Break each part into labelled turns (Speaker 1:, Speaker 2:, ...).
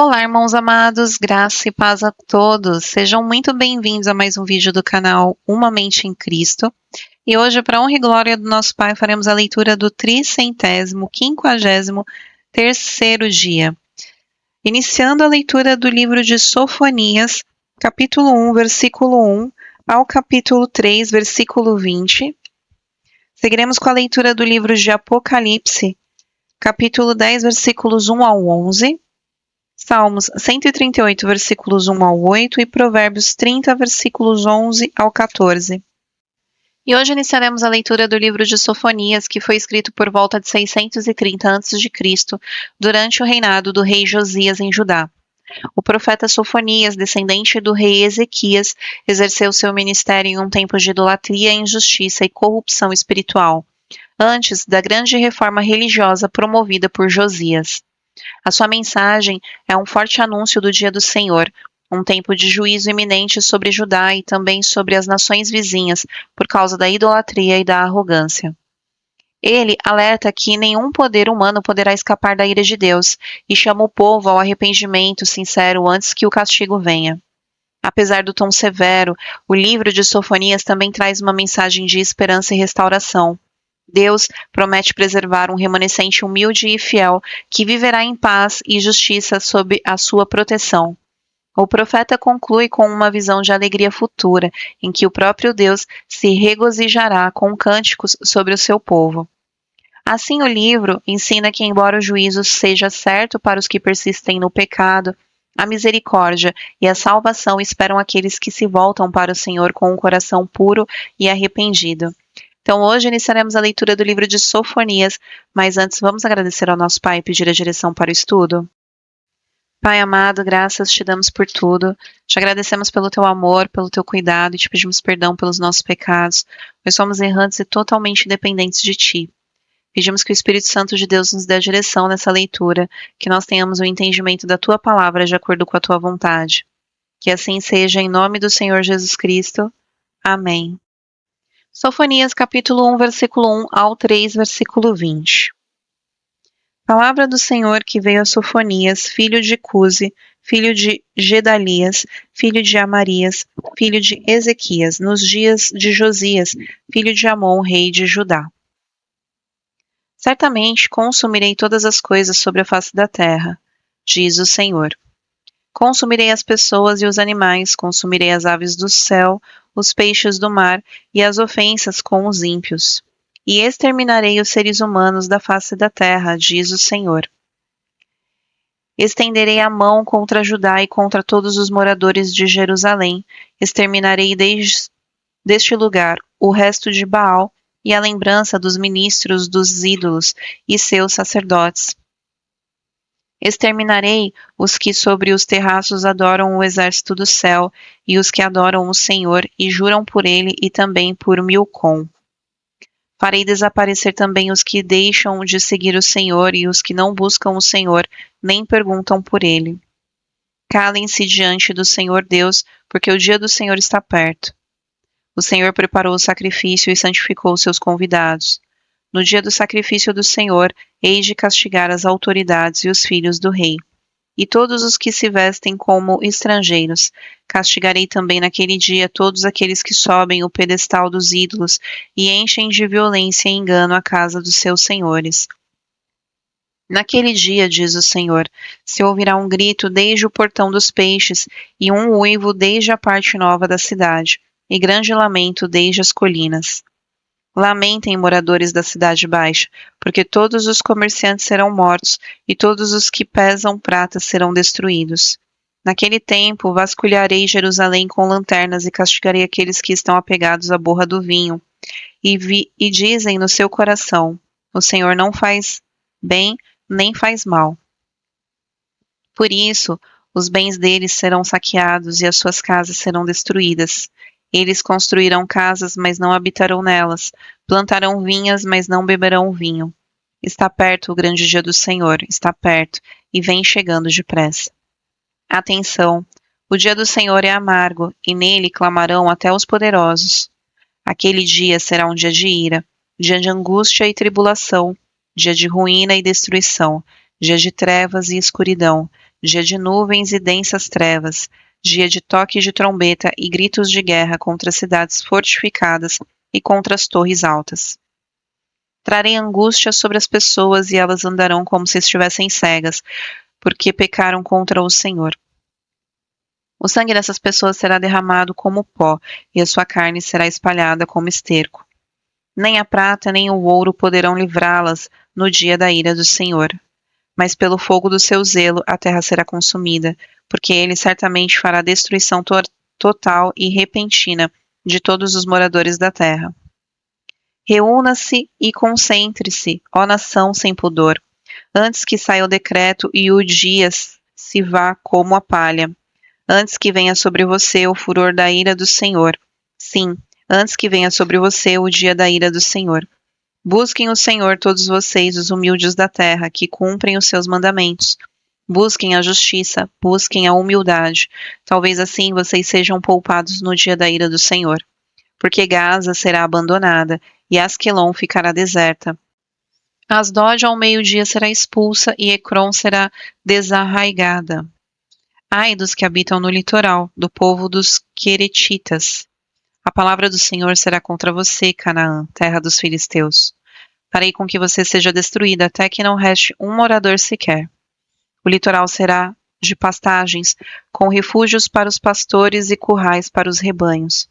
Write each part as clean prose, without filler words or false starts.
Speaker 1: Olá, irmãos amados, graça e paz a todos. Sejam muito bem-vindos a mais um vídeo do canal Uma Mente em Cristo. E hoje, para honra e glória do nosso Pai, faremos a leitura do 353º dia. Iniciando a leitura do livro de Sofonias, capítulo 1, versículo 1 ao capítulo 3, versículo 20. Seguiremos com a leitura do livro de Apocalipse, capítulo 10, versículos 1 ao 11. Salmos 138, versículos 1 ao 8 e Provérbios 30, versículos 11 ao 14. E hoje iniciaremos a leitura do livro de Sofonias, que foi escrito por volta de 630 a.C., durante o reinado do rei Josias em Judá. O profeta Sofonias, descendente do rei Ezequias, exerceu seu ministério em um tempo de idolatria, injustiça e corrupção espiritual, antes da grande reforma religiosa promovida por Josias. A sua mensagem é um forte anúncio do dia do Senhor, um tempo de juízo iminente sobre Judá e também sobre as nações vizinhas, por causa da idolatria e da arrogância. Ele alerta que nenhum poder humano poderá escapar da ira de Deus e chama o povo ao arrependimento sincero antes que o castigo venha. Apesar do tom severo, o livro de Sofonias também traz uma mensagem de esperança e restauração. Deus promete preservar um remanescente humilde e fiel que viverá em paz e justiça sob a sua proteção. O profeta conclui com uma visão de alegria futura, em que o próprio Deus se regozijará com cânticos sobre o seu povo. Assim, o livro ensina que, embora o juízo seja certo para os que persistem no pecado, a misericórdia e a salvação esperam aqueles que se voltam para o Senhor com um coração puro e arrependido. Então, hoje iniciaremos a leitura do livro de Sofonias, mas antes vamos agradecer ao nosso Pai e pedir a direção para o estudo. Pai amado, graças te damos por tudo. Te agradecemos pelo teu amor, pelo teu cuidado e te pedimos perdão pelos nossos pecados, pois somos errantes e totalmente dependentes de ti. Pedimos que o Espírito Santo de Deus nos dê a direção nessa leitura, que nós tenhamos o entendimento da tua palavra de acordo com a tua vontade. Que assim seja, em nome do Senhor Jesus Cristo. Amém. Sofonias, capítulo 1, versículo 1 ao 3, versículo 20. Palavra do Senhor que veio a Sofonias, filho de Cusi, filho de Gedalias, filho de Amarias, filho de Ezequias, nos dias de Josias, filho de Amon, rei de Judá. Certamente consumirei todas as coisas sobre a face da terra, diz o Senhor. Consumirei as pessoas e os animais, consumirei as aves do céu, os peixes do mar e as ofensas com os ímpios. E exterminarei os seres humanos da face da terra, diz o Senhor. Estenderei a mão contra Judá e contra todos os moradores de Jerusalém. Exterminarei deste lugar o resto de Baal e a lembrança dos ministros dos ídolos e seus sacerdotes. Exterminarei os que sobre os terraços adoram o exército do céu e os que adoram o Senhor e juram por ele e também por Milcom. Farei desaparecer também os que deixam de seguir o Senhor e os que não buscam o Senhor, nem perguntam por ele. Calem-se diante do Senhor Deus, porque o dia do Senhor está perto. O Senhor preparou o sacrifício e santificou os seus convidados. No dia do sacrifício do Senhor, hei de castigar as autoridades e os filhos do rei. E todos os que se vestem como estrangeiros. Castigarei também naquele dia todos aqueles que sobem o pedestal dos ídolos e enchem de violência e engano a casa dos seus senhores. Naquele dia, diz o Senhor, se ouvirá um grito desde o portão dos peixes e um uivo desde a parte nova da cidade, e grande lamento desde as colinas. Lamentem, moradores da cidade baixa, porque todos os comerciantes serão mortos e todos os que pesam prata serão destruídos. Naquele tempo, vasculharei Jerusalém com lanternas e castigarei aqueles que estão apegados à borra do vinho. E dizem no seu coração, o Senhor não faz bem nem faz mal. Por isso, os bens deles serão saqueados e as suas casas serão destruídas. Eles construirão casas, mas não habitarão nelas. Plantarão vinhas, mas não beberão vinho. Está perto o grande dia do Senhor, está perto, e vem chegando depressa. Atenção! O dia do Senhor é amargo, e nele clamarão até os poderosos. Aquele dia será um dia de ira, dia de angústia e tribulação, dia de ruína e destruição, dia de trevas e escuridão, dia de nuvens e densas trevas, dia de toque de trombeta e gritos de guerra contra as cidades fortificadas e contra as torres altas. Trarei angústia sobre as pessoas e elas andarão como se estivessem cegas, porque pecaram contra o Senhor. O sangue dessas pessoas será derramado como pó, e a sua carne será espalhada como esterco. Nem a prata nem o ouro poderão livrá-las no dia da ira do Senhor. Mas pelo fogo do seu zelo a terra será consumida, porque ele certamente fará destruição total e repentina de todos os moradores da terra. Reúna-se e concentre-se, ó nação sem pudor, antes que saia o decreto e o dia se vá como a palha, antes que venha sobre você o furor da ira do Senhor. Sim, antes que venha sobre você o dia da ira do Senhor. Busquem o Senhor, todos vocês, os humildes da terra, que cumprem os seus mandamentos. Busquem a justiça, busquem a humildade. Talvez assim vocês sejam poupados no dia da ira do Senhor. Porque Gaza será abandonada e Asquelon ficará deserta. Asdod ao meio-dia será expulsa e Ecrom será desarraigada. Ai dos que habitam no litoral, do povo dos Queretitas. A palavra do Senhor será contra você, Canaã, terra dos filisteus. Farei com que você seja destruída até que não reste um morador sequer. O litoral será de pastagens, com refúgios para os pastores e currais para os rebanhos.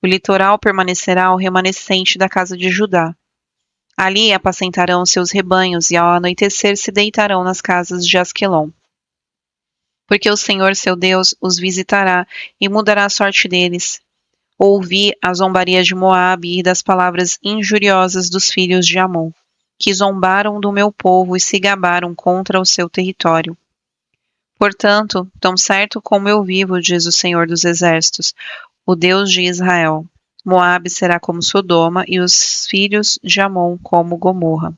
Speaker 1: O litoral permanecerá o remanescente da casa de Judá. Ali apacentarão seus rebanhos e ao anoitecer se deitarão nas casas de Asquelon. Porque o Senhor, seu Deus, os visitará e mudará a sorte deles. Ouvi a zombaria de Moabe e das palavras injuriosas dos filhos de Amon, que zombaram do meu povo e se gabaram contra o seu território. Portanto, tão certo como eu vivo, diz o Senhor dos Exércitos, o Deus de Israel, Moabe será como Sodoma e os filhos de Amon como Gomorra.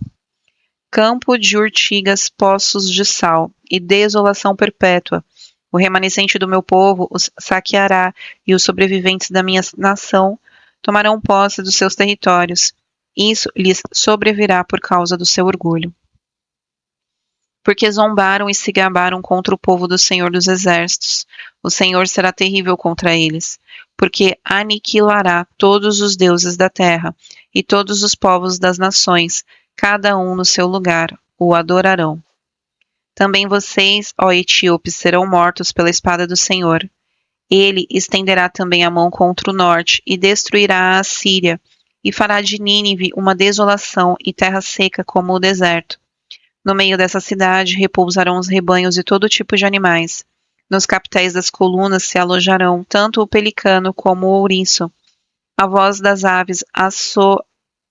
Speaker 1: Campo de urtigas, poços de sal e desolação perpétua. O remanescente do meu povo os saqueará e os sobreviventes da minha nação tomarão posse dos seus territórios. Isso lhes sobrevirá por causa do seu orgulho. Porque zombaram e se gabaram contra o povo do Senhor dos Exércitos. O Senhor será terrível contra eles, porque aniquilará todos os deuses da terra e todos os povos das nações, cada um no seu lugar, o adorarão. Também vocês, ó etíopes, serão mortos pela espada do Senhor. Ele estenderá também a mão contra o norte e destruirá a Assíria, e fará de Nínive uma desolação e terra seca como o deserto. No meio dessa cidade repousarão os rebanhos e todo tipo de animais. Nos capitéis das colunas se alojarão tanto o pelicano como o ouriço. A voz das aves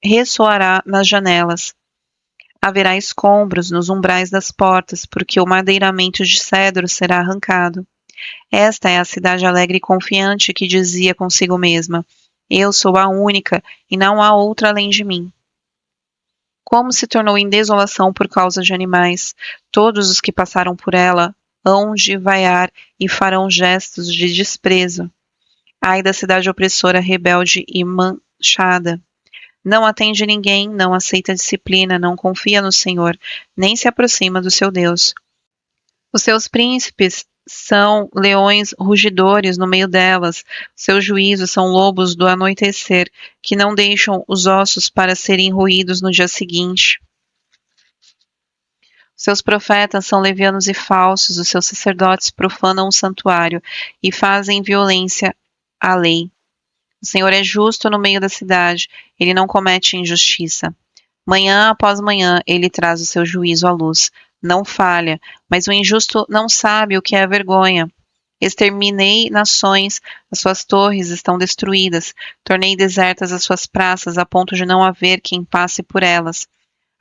Speaker 1: ressoará nas janelas. Haverá escombros nos umbrais das portas, porque o madeiramento de cedro será arrancado. Esta é a cidade alegre e confiante que dizia consigo mesma: eu sou a única, e não há outra além de mim. Como se tornou em desolação por causa de animais, todos os que passaram por ela hão de vaiar e farão gestos de desprezo. Ai da cidade opressora, rebelde e manchada. Não atende ninguém, não aceita disciplina, não confia no Senhor, nem se aproxima do seu Deus. Os seus príncipes são leões rugidores no meio delas, seus juízos são lobos do anoitecer, que não deixam os ossos para serem roídos no dia seguinte. Seus profetas são levianos e falsos, os seus sacerdotes profanam o santuário e fazem violência à lei. O Senhor é justo no meio da cidade, ele não comete injustiça. Manhã após manhã, ele traz o seu juízo à luz. Não falha, mas o injusto não sabe o que é a vergonha. Exterminei nações, as suas torres estão destruídas. Tornei desertas as suas praças, a ponto de não haver quem passe por elas.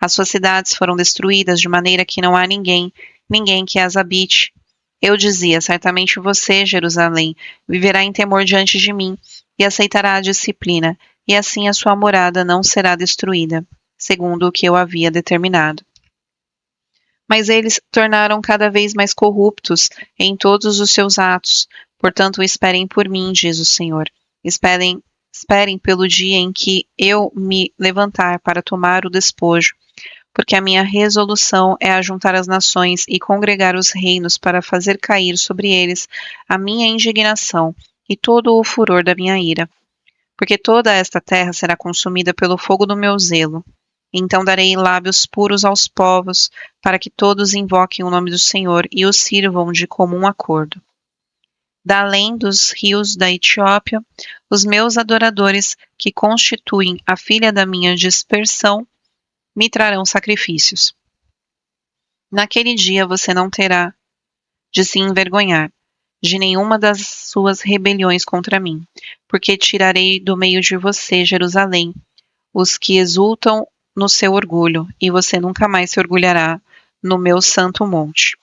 Speaker 1: As suas cidades foram destruídas de maneira que não há ninguém que as habite. Eu dizia, certamente você, Jerusalém, viverá em temor diante de mim e aceitará a disciplina, e assim a sua morada não será destruída, segundo o que eu havia determinado. Mas eles tornaram cada vez mais corruptos em todos os seus atos, portanto esperem por mim, diz o Senhor. Esperem pelo dia em que eu me levantar para tomar o despojo, porque a minha resolução é ajuntar as nações e congregar os reinos para fazer cair sobre eles a minha indignação e todo o furor da minha ira. Porque toda esta terra será consumida pelo fogo do meu zelo. Então darei lábios puros aos povos, para que todos invoquem o nome do Senhor e o sirvam de comum acordo. Da além dos rios da Etiópia, os meus adoradores, que constituem a filha da minha dispersão, me trarão sacrifícios. Naquele dia você não terá de se envergonhar de nenhuma das suas rebeliões contra mim, porque tirarei do meio de você, Jerusalém, os que exultam no seu orgulho, e você nunca mais se orgulhará no meu santo monte.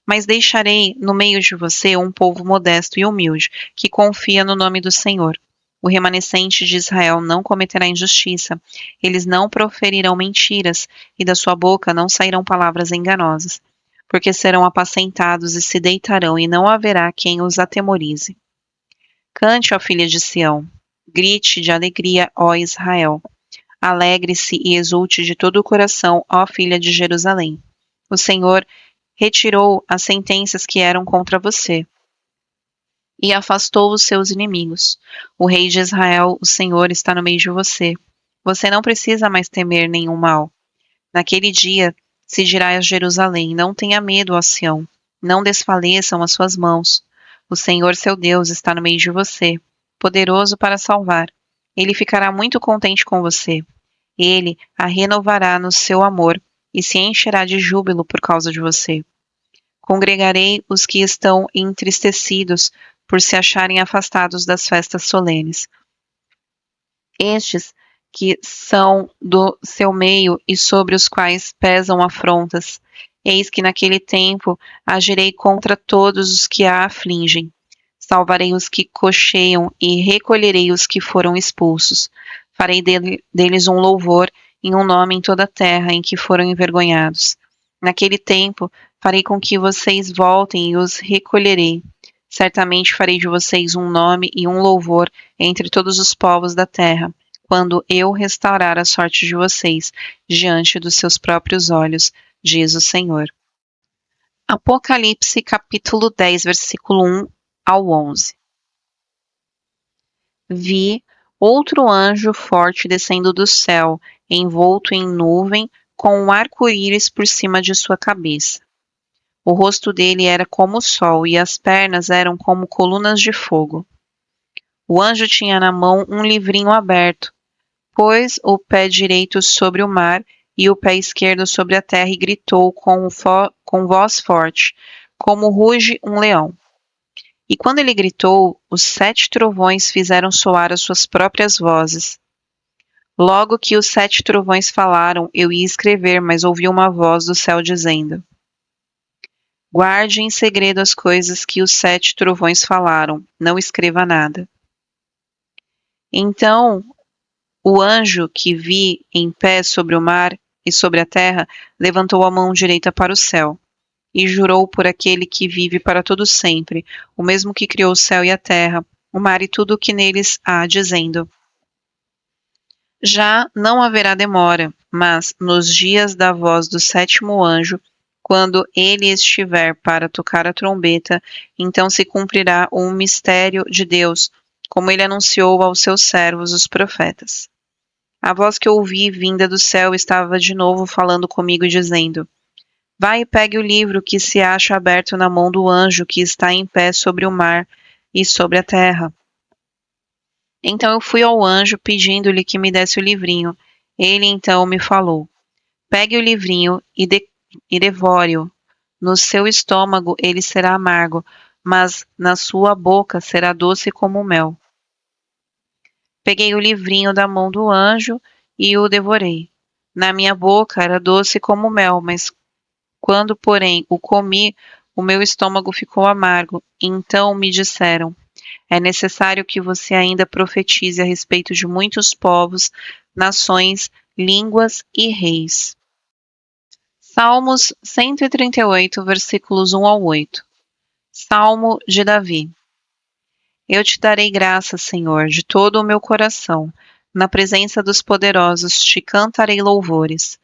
Speaker 1: Mas deixarei no meio de você um povo modesto e humilde, que confia no nome do Senhor. O remanescente de Israel não cometerá injustiça, eles não proferirão mentiras, e da sua boca não sairão palavras enganosas, porque serão apacentados e se deitarão, e não haverá quem os atemorize. Cante, ó filha de Sião, grite de alegria, ó Israel. Alegre-se e exulte de todo o coração, ó filha de Jerusalém. O Senhor retirou as sentenças que eram contra você e afastou os seus inimigos. O rei de Israel, o Senhor, está no meio de você. Você não precisa mais temer nenhum mal. Naquele dia se dirá a Jerusalém: não tenha medo, ó Sião, não desfaleçam as suas mãos. O Senhor seu Deus está no meio de você, poderoso para salvar. Ele ficará muito contente com você. Ele a renovará no seu amor e se encherá de júbilo por causa de você. Congregarei os que estão entristecidos por se acharem afastados das festas solenes. Estes que são do seu meio e sobre os quais pesam afrontas. Eis que naquele tempo agirei contra todos os que a afligem. Salvarei os que cocheiam e recolherei os que foram expulsos. Farei deles um louvor e um nome em toda a terra em que foram envergonhados. Naquele tempo farei com que vocês voltem e os recolherei. Certamente farei de vocês um nome e um louvor entre todos os povos da terra, quando eu restaurar a sorte de vocês diante dos seus próprios olhos, diz o Senhor. Apocalipse capítulo 10, versículo 1 ao 11. Vi outro anjo forte descendo do céu, envolto em nuvem, com um arco-íris por cima de sua cabeça. O rosto dele era como o sol e as pernas eram como colunas de fogo. O anjo tinha na mão um livrinho aberto, pôs o pé direito sobre o mar e o pé esquerdo sobre a terra e gritou com voz forte, como ruge um leão. E quando ele gritou, os 7 trovões fizeram soar as suas próprias vozes. Logo que os 7 trovões falaram, eu ia escrever, mas ouvi uma voz do céu dizendo: guarde em segredo as coisas que os 7 trovões falaram, não escreva nada. Então o anjo que vi em pé sobre o mar e sobre a terra levantou a mão direita para o céu e jurou por aquele que vive para todo sempre, o mesmo que criou o céu e a terra, o mar e tudo o que neles há, dizendo: já não haverá demora, mas nos dias da voz do 7º anjo, quando ele estiver para tocar a trombeta, então se cumprirá o mistério de Deus, como ele anunciou aos seus servos, os profetas. A voz que ouvi vinda do céu estava de novo falando comigo, dizendo: vai e pegue o livro que se acha aberto na mão do anjo que está em pé sobre o mar e sobre a terra. Então eu fui ao anjo pedindo-lhe que me desse o livrinho. Ele então me falou: pegue o livrinho e devore-o. No seu estômago ele será amargo, mas na sua boca será doce como mel. Peguei o livrinho da mão do anjo e o devorei. Na minha boca era doce como mel, mas quando, porém, o comi, o meu estômago ficou amargo. Então me disseram: é necessário que você ainda profetize a respeito de muitos povos, nações, línguas e reis. Salmos 138, versículos 1 ao 8. Salmo de Davi. Eu te darei graça, Senhor, de todo o meu coração. Na presença dos poderosos te cantarei louvores.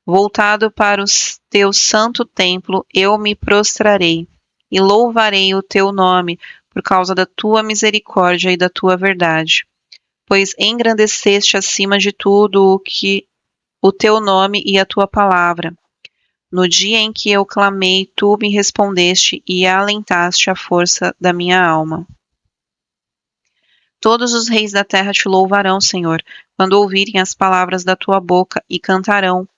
Speaker 1: Voltado para o teu santo templo, eu me prostrarei e louvarei o teu nome por causa da tua misericórdia e da tua verdade. Pois engrandeceste acima de tudo o teu nome e a tua palavra. No dia em que eu clamei, tu me respondeste e alentaste a força da minha alma. Todos os reis da terra te louvarão, Senhor, quando ouvirem as palavras da tua boca, e cantarão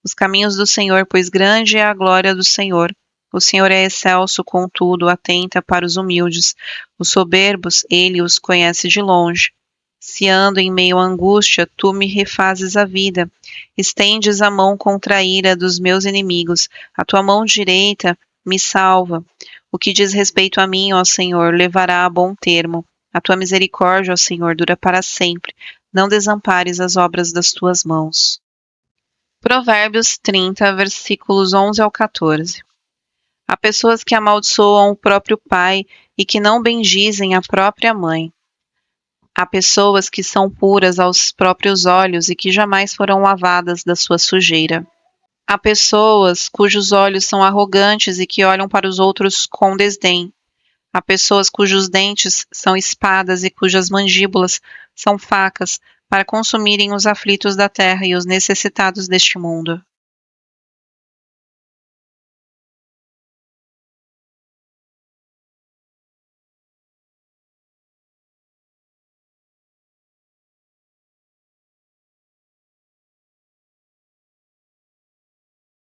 Speaker 1: os caminhos do Senhor, pois grande é a glória do Senhor. O Senhor é excelso, contudo, atenta para os humildes. Os soberbos, ele os conhece de longe. Se ando em meio à angústia, tu me refazes a vida. Estendes a mão contra a ira dos meus inimigos. A tua mão direita me salva. O que diz respeito a mim, ó Senhor, levará a bom termo. A tua misericórdia, ó Senhor, dura para sempre. Não desampares as obras das tuas mãos. Provérbios 30, versículos 11 ao 14. Há pessoas que amaldiçoam o próprio pai e que não bendizem a própria mãe. Há pessoas que são puras aos próprios olhos e que jamais foram lavadas da sua sujeira. Há pessoas cujos olhos são arrogantes e que olham para os outros com desdém. Há pessoas cujos dentes são espadas e cujas mandíbulas são facas para consumirem os aflitos da terra e os necessitados deste mundo.